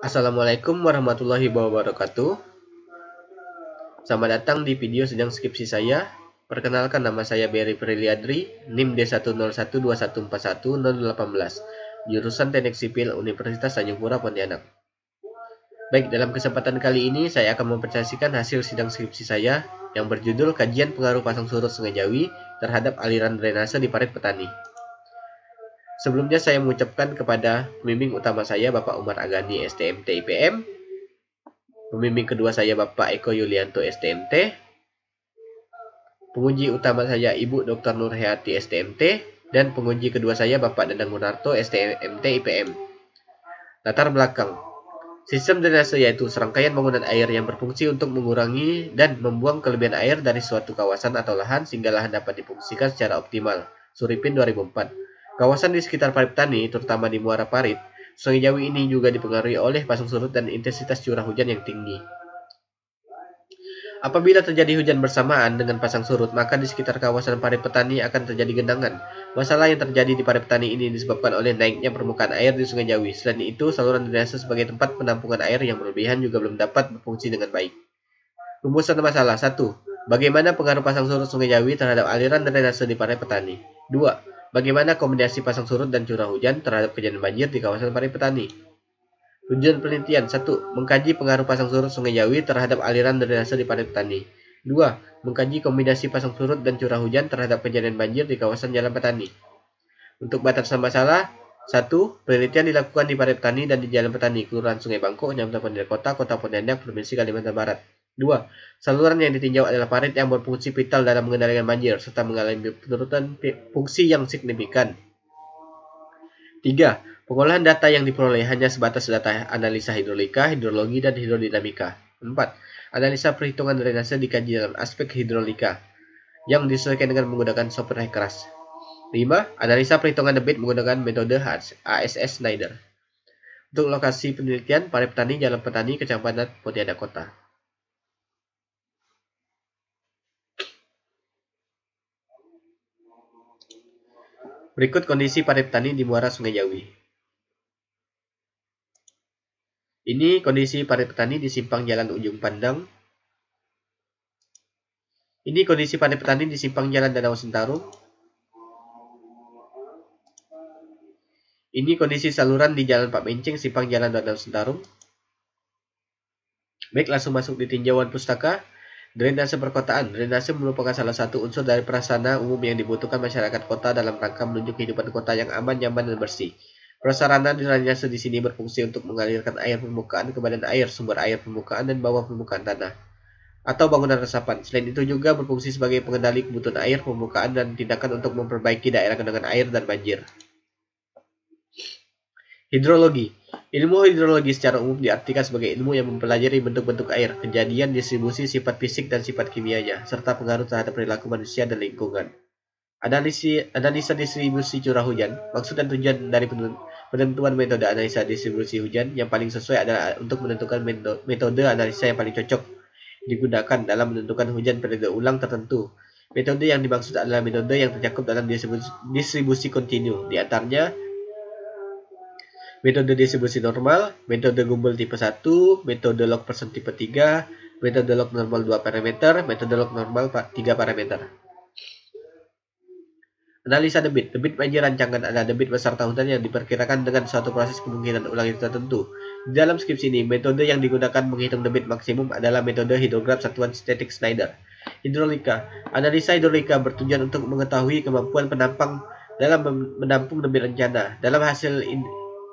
Assalamualaikum warahmatullahi wabarakatuh. Selamat datang di video sidang skripsi saya. Perkenalkan, nama saya Berry Priliadri, NIM D10121410018, jurusan Teknik Sipil Universitas Tanjung Pura Pontianak. Baik, dalam kesempatan kali ini saya akan mempresentasikan hasil sidang skripsi saya yang berjudul Kajian Pengaruh Pasang Surut Sungai Jawi terhadap aliran drainase di parit petani. Sebelumnya saya mengucapkan kepada pembimbing utama saya Bapak Umar Agani STMT IPM, pembimbing kedua saya Bapak Eko Yulianto STMT, penguji utama saya Ibu Dr. Nurhayati STMT, dan penguji kedua saya Bapak Danang Gunarto STMT IPM. Latar belakang: sistem drainase yaitu serangkaian bangunan air yang berfungsi untuk mengurangi dan membuang kelebihan air dari suatu kawasan atau lahan sehingga lahan dapat difungsikan secara optimal. Suripin 2004. Kawasan di sekitar parit petani, terutama di muara parit, Sungai Jawi ini juga dipengaruhi oleh pasang surut dan intensitas curah hujan yang tinggi. Apabila terjadi hujan bersamaan dengan pasang surut, maka di sekitar kawasan parit petani akan terjadi genangan. Masalah yang terjadi di parit petani ini disebabkan oleh naiknya permukaan air di Sungai Jawi. Selain itu, saluran drainase sebagai tempat penampungan air yang berlebihan juga belum dapat berfungsi dengan baik. Rumusan masalah: 1. Bagaimana pengaruh pasang surut Sungai Jawi terhadap aliran drainase di parit petani? 2. Bagaimana kombinasi pasang surut dan curah hujan terhadap kejadian banjir di kawasan parit petani? Tujuan penelitian: 1. Mengkaji pengaruh pasang surut Sungai Jawi terhadap aliran drainase di parit petani. 2. Mengkaji kombinasi pasang surut dan curah hujan terhadap kejadian banjir di kawasan jalan petani. Untuk batasan masalah: 1. Penelitian dilakukan di parit petani dan di jalan petani, Kelurahan Sungai Bangkok, Kecamatan Pontianak Kota, Kota Pontianak, Provinsi Kalimantan Barat. 2. Saluran yang ditinjau adalah parit yang berfungsi vital dalam mengendalikan banjir, serta mengalami penurunan fungsi yang signifikan. 3. Pengolahan data yang diperoleh hanya sebatas data analisa hidrolika, hidrologi, dan hidrodinamika. 4. Analisa perhitungan drainase dikaji dalam aspek hidrolika, yang disesuaikan dengan menggunakan software HECRAS. 5. Analisa perhitungan debit menggunakan metode ASS Schneider. Untuk lokasi penelitian, parit petani, jalan petani, Kecamatan Pontianak Kota. Berikut kondisi parit petani di muara Sungai Jawi. Ini kondisi parit petani di simpang Jalan Ujung Pandang. Ini kondisi parit petani di simpang Jalan Danau Sentarum. Ini kondisi saluran di Jalan Pak Menceng, simpang Jalan Danau Sentarum. Baik, langsung masuk di tinjauan pustaka. Drainase perkotaan. Drainase merupakan salah satu unsur dari prasarana umum yang dibutuhkan masyarakat kota dalam rangka menuju kehidupan kota yang aman, nyaman, dan bersih. Prasarana drainase di sini berfungsi untuk mengalirkan air permukaan ke badan air, sumber air permukaan, dan bawah permukaan tanah, atau bangunan resapan. Selain itu juga berfungsi sebagai pengendali kebutuhan air permukaan dan tindakan untuk memperbaiki daerah genangan air dan banjir. Hidrologi. Ilmu hidrologi secara umum diartikan sebagai ilmu yang mempelajari bentuk-bentuk air, kejadian, distribusi, sifat fisik dan sifat kimianya, serta pengaruh terhadap perilaku manusia dan lingkungan. Analisa distribusi curah hujan. Maksud dan tujuan dari penentuan metode analisa distribusi hujan yang paling sesuai adalah untuk menentukan metode analisa yang paling cocok digunakan dalam menentukan hujan periode ulang tertentu. Metode yang dimaksud adalah metode yang tercakup dalam distribusi kontinu, di antaranya metode distribusi normal, metode Gumbel tipe 1, metode log person tipe 3, metode log normal 2 parameter, metode log normal 3 parameter. Analisa debit. Debit banjir rancangan adalah debit besar tahunan yang diperkirakan dengan suatu proses kemungkinan ulang tertentu. Di dalam skripsi ini, metode yang digunakan menghitung debit maksimum adalah metode hidrograf satuan statik Schneider. Hidrolika. Analisa hidrolika bertujuan untuk mengetahui kemampuan penampang dalam menampung debit rencana.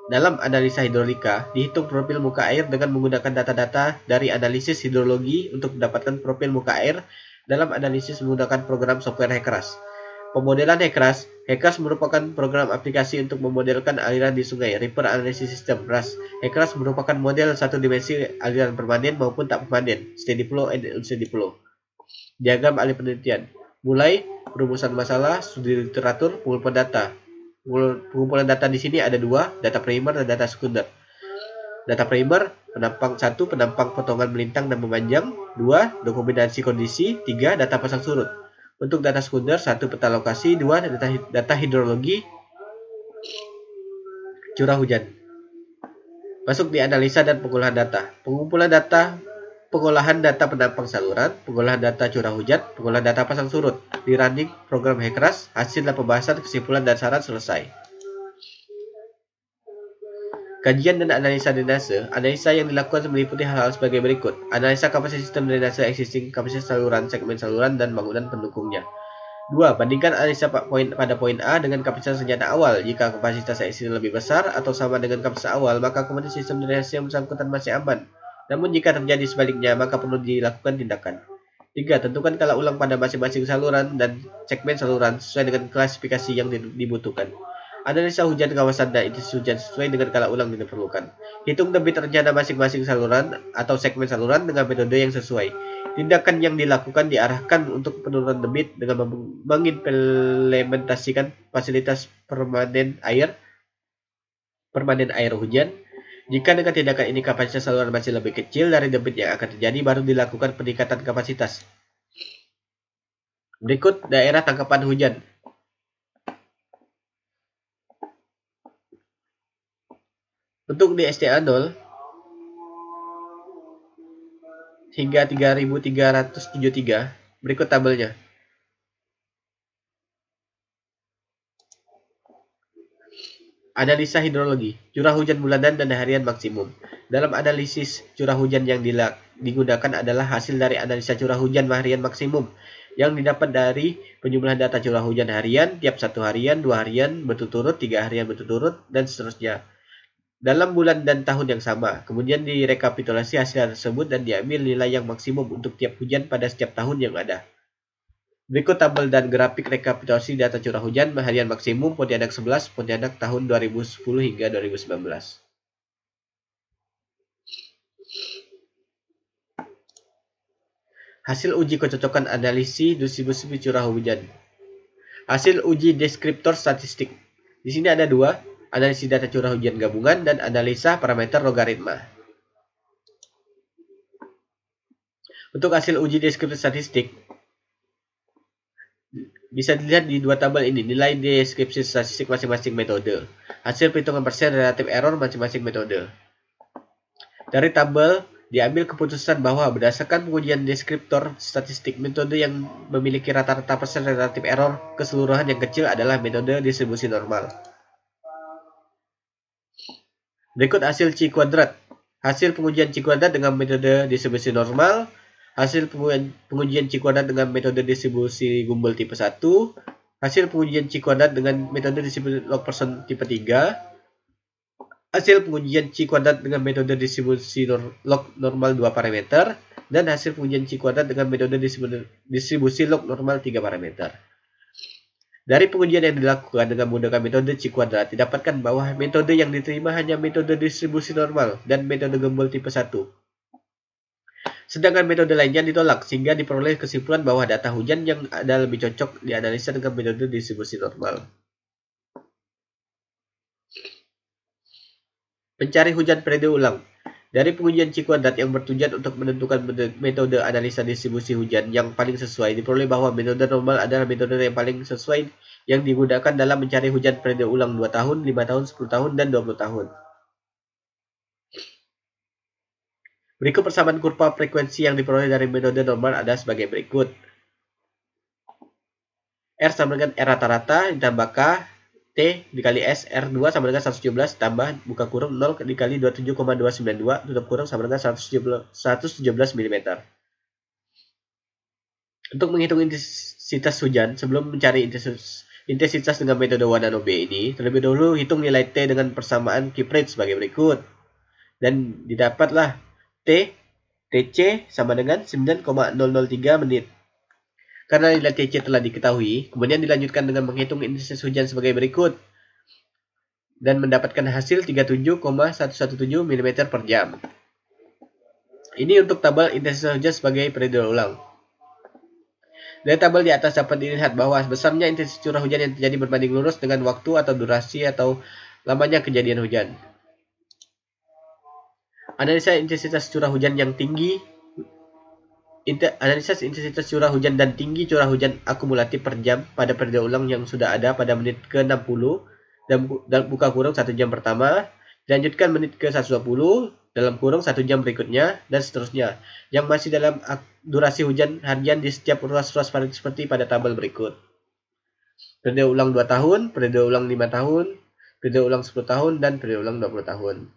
Dalam analisa hidrolika, dihitung profil muka air dengan menggunakan data-data dari analisis hidrologi untuk mendapatkan profil muka air dalam analisis menggunakan program software HECRAS. Pemodelan HECRAS. HECRAS merupakan program aplikasi untuk memodelkan aliran di sungai, River Analysis System (RAS). HECRAS merupakan model satu dimensi aliran permanen maupun tak permanen, steady flow and unsteady flow. Diagram alih penelitian. Mulai rumusan masalah, studi literatur, pengumpulan data. Pengumpulan data di sini ada dua, data primer dan data sekunder. Data primer, penampang 1, penampang potongan melintang dan memanjang. 2, dokumentasi kondisi. 3, data pasang surut. Untuk data sekunder, 1, peta lokasi. 2, data hidrologi curah hujan. Masuk di analisa dan pengolahan data. Pengumpulan data, pengolahan data penampang saluran, pengolahan data curah hujan, pengolahan data pasang surut. Di running program HECRAS, hasil dan pembahasan, kesimpulan dan saran selesai. Kajian dan analisa drainase. Analisa yang dilakukan meliputi hal-hal sebagai berikut. Analisa kapasitas sistem drainase existing, kapasitas saluran, segmen saluran, dan bangunan pendukungnya. 2. Bandingkan analisa pada poin A dengan kapasitas senjata awal. Jika kapasitas existing lebih besar atau sama dengan kapasitas awal, maka kemudian sistem drainase yang bersangkutan masih aman. Namun jika terjadi sebaliknya, maka perlu dilakukan tindakan. 3. Tentukan skala ulang pada masing-masing saluran dan segmen saluran sesuai dengan klasifikasi yang dibutuhkan. Analisa hujan kawasan dan intensitas hujan sesuai dengan skala ulang yang diperlukan. Hitung debit rencana masing-masing saluran atau segmen saluran dengan metode yang sesuai. Tindakan yang dilakukan diarahkan untuk penurunan debit dengan mengimplementasikan fasilitas permanen air hujan. Jika dengan tindakan ini kapasitas saluran masih lebih kecil dari debit yang akan terjadi, baru dilakukan peningkatan kapasitas. Berikut daerah tangkapan hujan. Untuk di STA 0 hingga 3373, berikut tabelnya. Analisa hidrologi, curah hujan bulanan dan harian maksimum. Dalam analisis curah hujan yang digunakan adalah hasil dari analisa curah hujan harian maksimum yang didapat dari penjumlahan data curah hujan harian, tiap 1 harian, 2 harian berturut-turut, 3 harian berturut-turut, dan seterusnya. Dalam bulan dan tahun yang sama, kemudian direkapitulasi hasil tersebut dan diambil nilai yang maksimum untuk tiap hujan pada setiap tahun yang ada. Berikut tabel dan grafik rekapitulasi data curah hujan harian maksimum Pontianak 11, Pontianak tahun 2010 hingga 2019. Hasil uji kecocokan analisis distribusi curah hujan. Hasil uji deskriptor statistik. Di sini ada 2. Analisis data curah hujan gabungan dan analisa parameter logaritma. Untuk hasil uji deskripsi statistik, bisa dilihat di 2 tabel ini, nilai deskripsi statistik masing-masing metode, hasil perhitungan persen relatif error masing-masing metode. Dari tabel, diambil keputusan bahwa berdasarkan pengujian deskriptor statistik, metode yang memiliki rata-rata persen relatif error keseluruhan yang kecil adalah metode distribusi normal. Berikut hasil C kuadrat. Hasil pengujian C kuadrat dengan metode distribusi normal. Hasil pengujian C kuadrat dengan metode distribusi Gumbel tipe 1. Hasil pengujian C kuadrat dengan metode distribusi log Person tipe 3. Hasil pengujian C kuadrat dengan metode distribusi log normal 2 parameter. Dan hasil pengujian C kuadrat dengan metode distribusi log normal 3 parameter. Dari pengujian yang dilakukan dengan menggunakan metode C kuadrat, didapatkan bahwa metode yang diterima hanya metode distribusi normal dan metode Gumbel tipe 1. Sedangkan metode lainnya ditolak, sehingga diperoleh kesimpulan bahwa data hujan yang ada lebih cocok dianalisa dengan metode distribusi normal. Pencari hujan periode ulang. Dari pengujian C kuadrat yang bertujuan untuk menentukan metode analisa distribusi hujan yang paling sesuai, diperoleh bahwa metode normal adalah metode yang paling sesuai yang digunakan dalam mencari hujan periode ulang 2 tahun, 5 tahun, 10 tahun, dan 20 tahun. Berikut persamaan kurva frekuensi yang diperoleh dari metode normal ada sebagai berikut. R sama dengan R rata-rata ditambah K T dikali S R2 sama dengan 117 tambah buka kurung 0 dikali 27,292 tutup kurung sama dengan 117 mm. Untuk menghitung intensitas hujan, sebelum mencari intensitas dengan metode Wanano B ini, terlebih dahulu hitung nilai T dengan persamaan Kiprate sebagai berikut. Dan didapatlah TC sama dengan 9,003 menit. Karena nilai TC telah diketahui, kemudian dilanjutkan dengan menghitung intensitas hujan sebagai berikut dan mendapatkan hasil 37,117 mm per jam. Ini untuk tabel intensitas hujan sebagai periode ulang. Dari tabel di atas dapat dilihat bahwa besarnya intensitas curah hujan yang terjadi berbanding lurus dengan waktu atau durasi atau lamanya kejadian hujan. Analisa intensitas curah hujan yang tinggi. Analisis intensitas curah hujan dan tinggi curah hujan akumulatif per jam pada periode ulang yang sudah ada pada menit ke-60 dan buka kurung 1 jam pertama Dilanjutkan menit ke 120 dalam kurung 1 jam berikutnya, dan seterusnya, yang masih dalam durasi hujan harian di setiap ruas-ruas parit seperti pada tabel berikut. Periode ulang 2 tahun, periode ulang 5 tahun, periode ulang 10 tahun, dan periode ulang 20 tahun.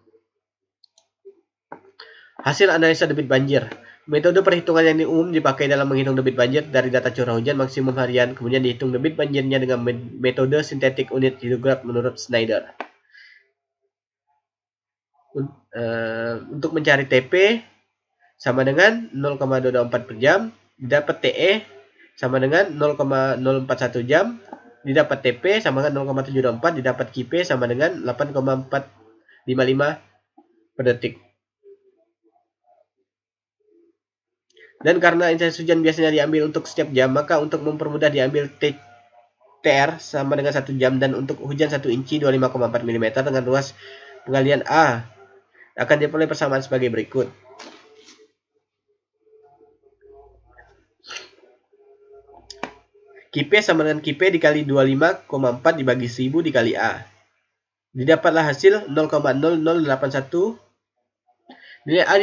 Hasil analisa debit banjir. Metode perhitungan yang umum dipakai dalam menghitung debit banjir dari data curah hujan maksimum harian, kemudian dihitung debit banjirnya dengan metode sintetik unit hidrograf menurut Schneider. Untuk mencari TP sama dengan 0,224 per jam, didapat TE sama dengan 0,041 jam, didapat TP sama dengan 0,724, didapat KP sama dengan 8,455 per detik. Dan karena intensitas hujan biasanya diambil untuk setiap jam, maka untuk mempermudah diambil TR sama dengan 1 jam, dan untuk hujan 1 inci 25,4 mm dengan ruas penggalian A akan diperoleh persamaan sebagai berikut. KP sama dengan KP dikali 25,4 dibagi 1000 dikali A. Didapatlah hasil 0,0081. Nilai A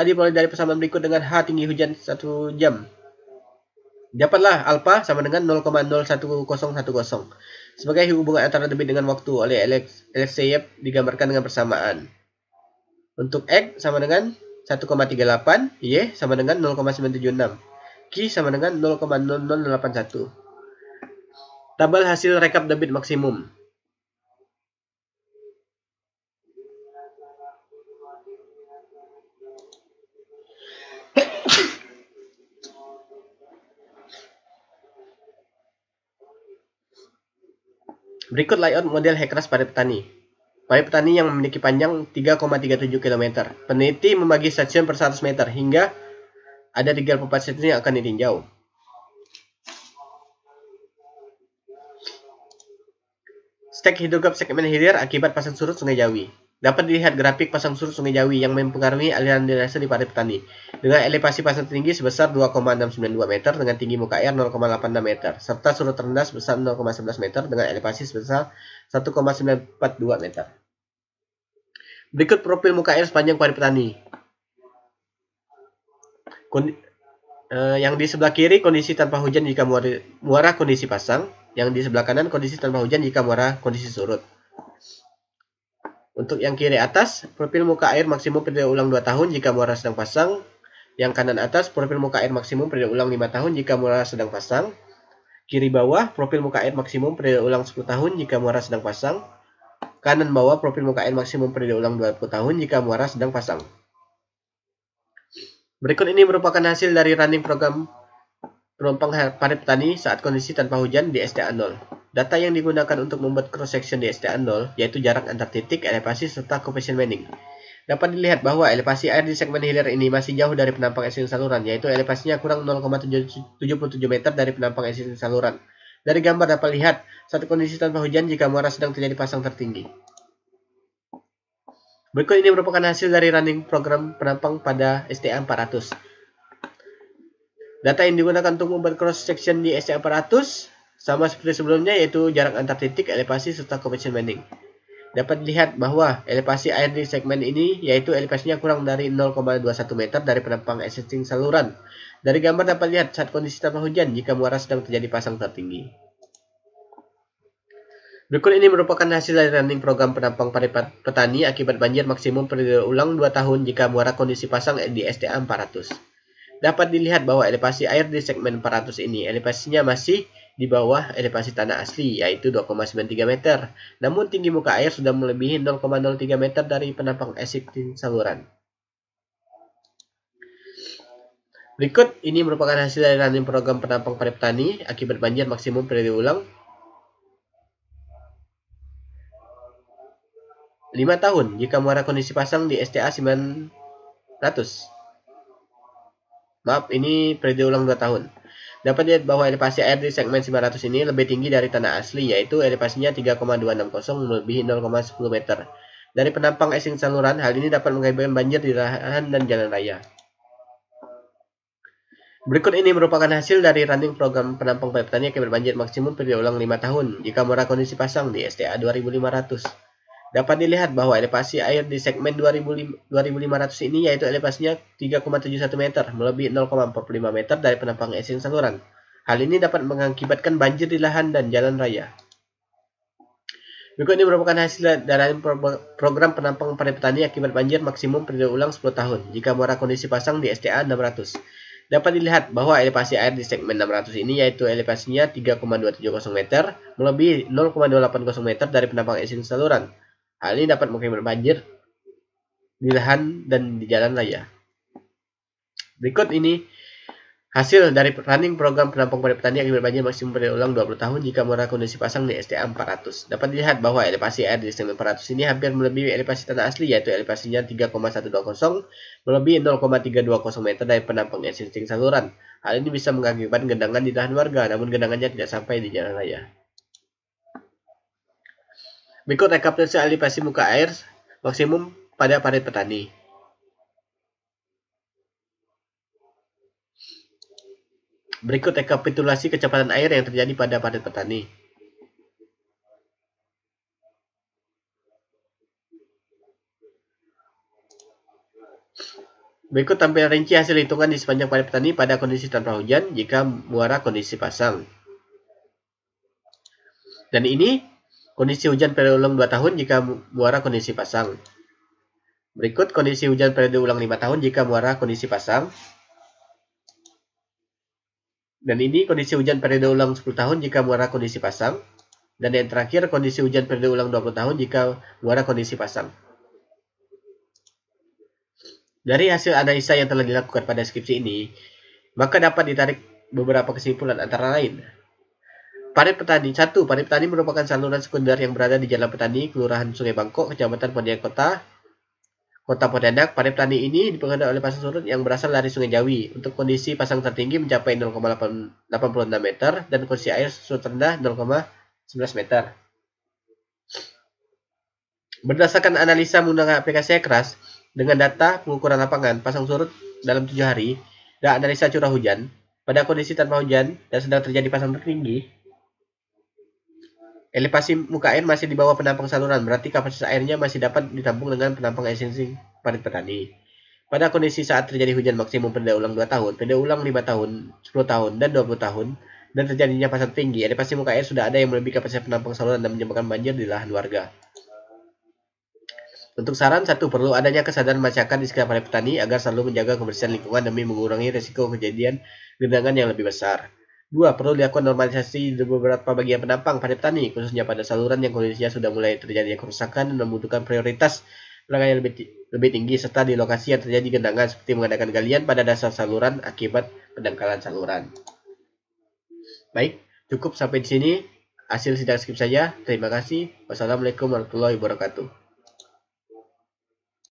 diperoleh dari persamaan berikut dengan H tinggi hujan 1 jam. Dapatlah alfa sama dengan 0,01010. Sebagai hubungan antara debit dengan waktu oleh Alexeyev digambarkan dengan persamaan. Untuk X sama dengan 1,38, Y sama dengan 0,976, Q sama dengan 0,0081. Tabel hasil rekap debit maksimum. Berikut layout model Hekras parit petani. Parit petani yang memiliki panjang 3,37 km. Peneliti membagi stasiun per 100 meter hingga ada 34 stasiun yang akan ditinjau. Stek hidrograf segmen hilir akibat pasang surut Sungai Jawi. Dapat dilihat grafik pasang surut Sungai Jawi yang mempengaruhi aliran drainase di parit petani. Dengan elevasi pasang tertinggi sebesar 2,692 meter dengan tinggi muka air 0,86 meter, serta surut terendah sebesar 0,11 meter dengan elevasi sebesar 1,942 meter. Berikut profil muka air sepanjang parit petani. Yang di sebelah kiri kondisi tanpa hujan jika muara kondisi pasang, yang di sebelah kanan kondisi tanpa hujan jika muara kondisi surut. Untuk yang kiri atas, profil muka air maksimum periode ulang 2 tahun jika muara sedang pasang. Yang kanan atas, profil muka air maksimum periode ulang 5 tahun jika muara sedang pasang. Kiri bawah, profil muka air maksimum periode ulang 10 tahun jika muara sedang pasang. Kanan bawah, profil muka air maksimum periode ulang 20 tahun jika muara sedang pasang. Berikut ini merupakan hasil dari running program penumpang parit petani saat kondisi tanpa hujan di STA 0. Data yang digunakan untuk membuat cross section di STA 0 yaitu jarak antar titik, elevasi, serta coefficient bending. Dapat dilihat bahwa elevasi air di segmen hilir ini masih jauh dari penampang existing saluran, yaitu elevasinya kurang 0,77 meter dari penampang existing saluran. Dari gambar dapat lihat saat kondisi tanpa hujan jika muara sedang terjadi pasang tertinggi. Berikut ini merupakan hasil dari running program penampang pada STA 400. Data yang digunakan untuk membuat cross section di STA 400 sama seperti sebelumnya, yaitu jarak antar titik, elevasi, serta coefficient bending. Dapat dilihat bahwa elevasi air di segmen ini yaitu elevasinya kurang dari 0,21 meter dari penampang existing saluran. Dari gambar dapat lihat saat kondisi tanpa hujan jika muara sedang terjadi pasang tertinggi. Berikut ini merupakan hasil dari running program penampang parit petani akibat banjir maksimum periode ulang 2 tahun jika muara kondisi pasang di STA 400. Dapat dilihat bahwa elevasi air di segmen 400 ini elevasinya masih di bawah elevasi tanah asli, yaitu 2,93 meter. Namun tinggi muka air sudah melebihi 0,03 meter dari penampang existing saluran. Berikut ini merupakan hasil dari running program penampang parit petani akibat banjir maksimum periode ulang 5 tahun jika muara kondisi pasang di STA 900. Maaf, ini periode ulang 2 tahun. Dapat dilihat bahwa elevasi air di segmen 900 ini lebih tinggi dari tanah asli, yaitu elevasinya 3,260 melebihi 0,10 meter. Dari penampang existing saluran, hal ini dapat mengakibatkan banjir di lahan dan jalan raya. Berikut ini merupakan hasil dari running program penampung padi petani akibat banjir maksimum periode ulang 5 tahun jika muara kondisi pasang di STA 2500. Dapat dilihat bahwa elevasi air di segmen 2500 ini yaitu elevasinya 3,71 meter, melebihi 0,45 meter dari penampang existing saluran. Hal ini dapat mengakibatkan banjir di lahan dan jalan raya. Berikut ini merupakan hasil dari program penampang padi petani akibat banjir maksimum periode ulang 10 tahun jika muara kondisi pasang di STA 600. Dapat dilihat bahwa elevasi air di segmen 600 ini yaitu elevasinya 3,270 meter, melebihi 0,280 meter dari penampang existing saluran. Hal ini dapat mengakibatkan banjir di lahan dan di jalan raya. Berikut ini hasil dari running program penampung padi petani akibat banjir maksimum periode ulang 20 tahun jika muara kondisi pasang di STA 400. Dapat dilihat bahwa elevasi air di segmen 400 ini hampir melebihi elevasi tanah asli yaitu elevasinya 3,120 melebihi 0,320 meter dari penampang existing saluran. Hal ini bisa mengakibatkan genangan di lahan warga, namun genangannya tidak sampai di jalan raya. Berikut rekapitulasi elevasi muka air maksimum pada padi petani. Berikut rekapitulasi kecepatan air yang terjadi pada padi petani. Berikut tampilan rinci hasil hitungan di sepanjang padi petani pada kondisi tanpa hujan jika muara kondisi pasang. Dan ini kondisi hujan periode ulang 2 tahun jika muara kondisi pasang. Berikut kondisi hujan periode ulang 5 tahun jika muara kondisi pasang. Dan ini kondisi hujan periode ulang 10 tahun jika muara kondisi pasang. Dan yang terakhir kondisi hujan periode ulang 20 tahun jika muara kondisi pasang. Dari hasil analisa yang telah dilakukan pada skripsi ini, maka dapat ditarik beberapa kesimpulan antara lain. Padi petani 1. Padi petani merupakan saluran sekunder yang berada di Jalan Petani, Kelurahan Sungai Bangkok, Kecamatan Pontianak Kota Pontianak. Padi petani ini dipengaruhi oleh pasang surut yang berasal dari Sungai Jawi. Untuk kondisi pasang tertinggi mencapai 0,86 meter dan kondisi air surut rendah 0,11 meter. Berdasarkan analisa menggunakan aplikasi Ekras dengan data pengukuran lapangan pasang surut dalam 7 hari dan analisa curah hujan pada kondisi tanpa hujan dan sedang terjadi pasang tertinggi, elevasi muka air masih di bawah penampang saluran, berarti kapasitas airnya masih dapat ditampung dengan penampang existing padi petani. Pada kondisi saat terjadi hujan maksimum periode ulang 2 tahun, periode ulang 5 tahun, 10 tahun, dan 20 tahun, dan terjadinya pasang tinggi, elevasi muka air sudah ada yang melebihi kapasitas penampang saluran dan menyebabkan banjir di lahan warga. Untuk saran 1, perlu adanya kesadaran masyarakat di sekitar padi petani agar selalu menjaga kebersihan lingkungan demi mengurangi risiko kejadian genangan yang lebih besar. 2. Perlu dilakukan normalisasi di beberapa bagian penampang padi petani, khususnya pada saluran yang kondisinya sudah mulai terjadi kerusakan dan membutuhkan prioritas penanganan yang lebih tinggi, serta di lokasi yang terjadi genangan seperti mengadakan galian pada dasar saluran akibat pendangkalan saluran. Baik, cukup sampai di sini hasil sidang skripsi saya. Terima kasih. Wassalamualaikum warahmatullahi wabarakatuh.